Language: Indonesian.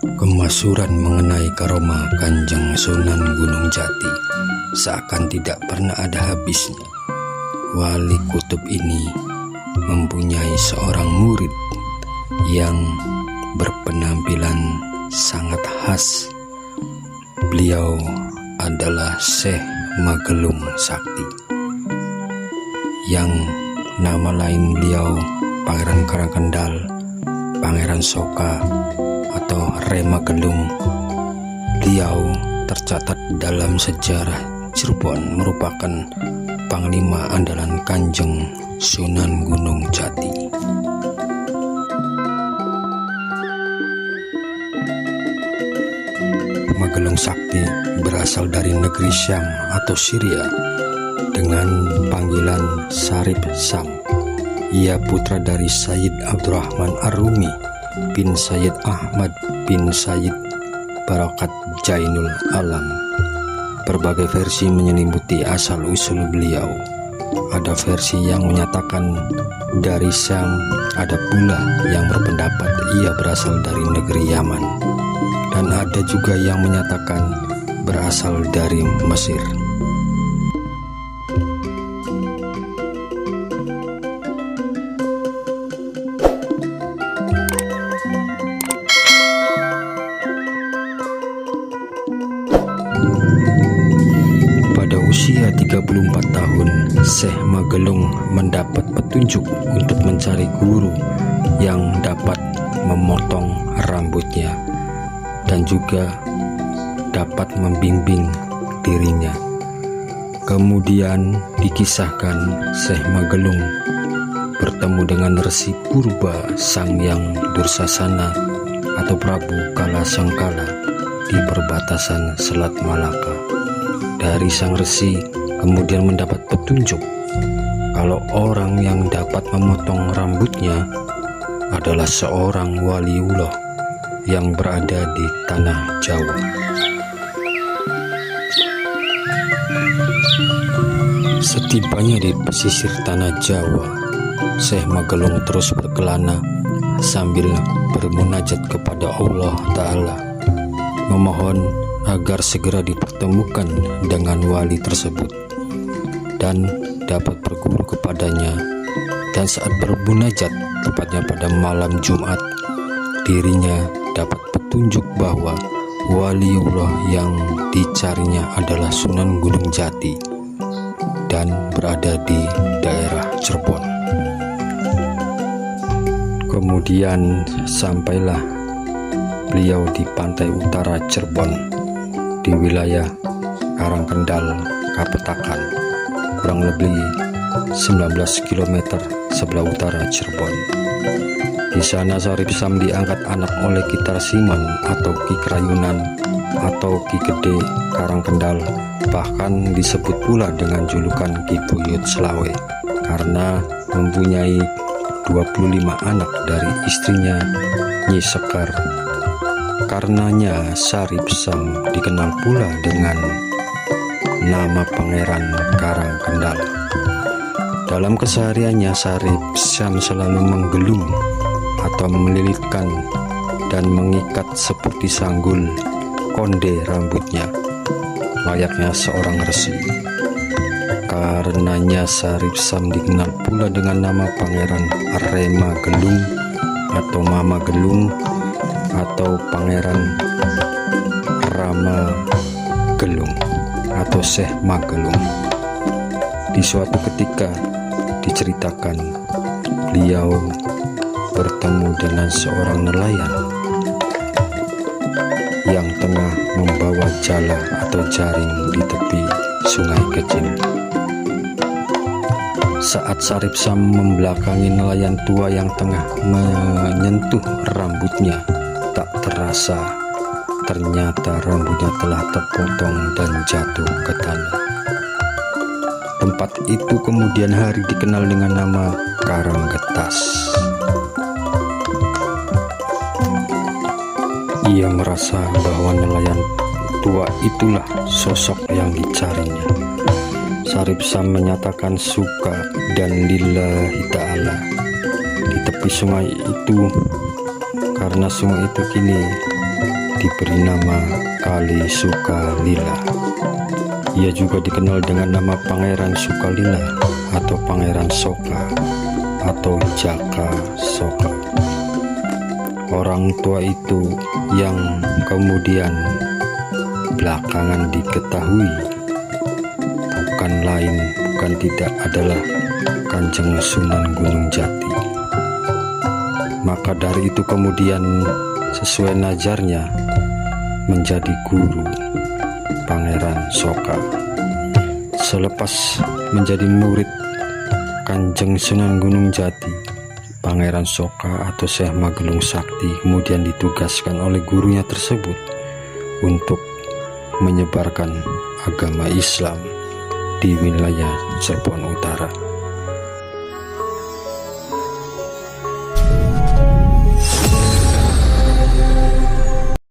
Kemasuran mengenai karomah Kanjeng Sunan Gunung Jati seakan tidak pernah ada habisnya. Wali kutub ini mempunyai seorang murid yang berpenampilan sangat khas. Beliau adalah Syekh Magelung Sakti, yang nama lain beliau Pangeran Karangkendal, Pangeran Soka, atau Remagelung. Beliau tercatat dalam sejarah Cirebon merupakan panglima andalan Kanjeng Sunan Gunung Jati. Magelung Sakti berasal dari negeri Syam atau Syria dengan panggilan Sarip Sam. Ia putra dari Sayyid Abdurrahman Ar-Rumi bin Sayyid Ahmad bin Sayyid Barakat Jainul Alam. Berbagai versi menyelimuti asal-usul beliau. Ada versi yang menyatakan dari Syam, ada pula yang berpendapat ia berasal dari negeri Yaman, dan ada juga yang menyatakan berasal dari Mesir. Pada usia 34 tahun, Syekh Magelung mendapat petunjuk untuk mencari guru yang dapat memotong rambutnya dan juga dapat membimbing dirinya. Kemudian dikisahkan Syekh Magelung bertemu dengan Resi Purba Sangyang Dursasana atau Prabu Kalasangkala di perbatasan Selat Malaka. Dari sang resi kemudian mendapat petunjuk kalau orang yang dapat memotong rambutnya adalah seorang waliullah yang berada di tanah Jawa. Setibanya di pesisir tanah Jawa, Syekh Magelung terus berkelana sambil bermunajat kepada Allah Ta'ala, memohon agar segera dipertemukan dengan wali tersebut dan dapat berguru kepadanya. Dan saat bermunajat, tepatnya pada malam Jumat, dirinya dapat petunjuk bahwa waliullah yang dicarinya adalah Sunan Gunung Jati dan berada di daerah Cirebon. Kemudian sampailah beliau di pantai utara Cirebon, di wilayah Karangkendal, Kapetakan, kurang lebih 19 km sebelah utara Cirebon. Di sana Sarip Sam diangkat anak oleh Ki Tarsiman atau Ki Krayunan atau Ki Gede Karangkendal, bahkan disebut pula dengan julukan Ki Buyut Selawe karena mempunyai 25 anak dari istrinya Nyi Sekar. Karenanya Sarip Sam dikenal pula dengan nama Pangeran Karangkendal. Dalam kesehariannya Sarip Sam selalu menggelung atau melilitkan dan mengikat seperti sanggul konde rambutnya layaknya seorang resi. Karenanya Sarip Sam dikenal pula dengan nama Pangeran Remagelung atau Mama Gelung atau Pangeran Ramagelung atau Syekh Magelung. Di suatu ketika diceritakan beliau bertemu dengan seorang nelayan yang tengah membawa jala atau jaring di tepi sungai kecil. Saat Sarip Sam membelakangi nelayan tua yang tengah menyentuh rambutnya, tak terasa ternyata rambutnya telah terpotong dan jatuh ke tanah. Tempat itu kemudian hari dikenal dengan nama Karanggetas. Ia merasa bahwa nelayan tua itulah sosok yang dicarinya. Sarip Sam menyatakan suka dan lillahi ta'ala. Di tepi sungai itu karena sungai itu kini diberi nama Kali Sukalila. Ia juga dikenal dengan nama Pangeran Sukalila atau Pangeran Soka atau Jaka Soka. Orang tua itu yang kemudian belakangan diketahui bukan lain bukan tidak adalah Kanjeng Sunan Gunung Jati. Maka dari itu kemudian sesuai najarnya menjadi guru Pangeran Soka. Selepas menjadi murid Kanjeng Sunan Gunung Jati, Pangeran Soka atau Syekh Magelung Sakti kemudian ditugaskan oleh gurunya tersebut untuk menyebarkan agama Islam di wilayah Cirebon Utara.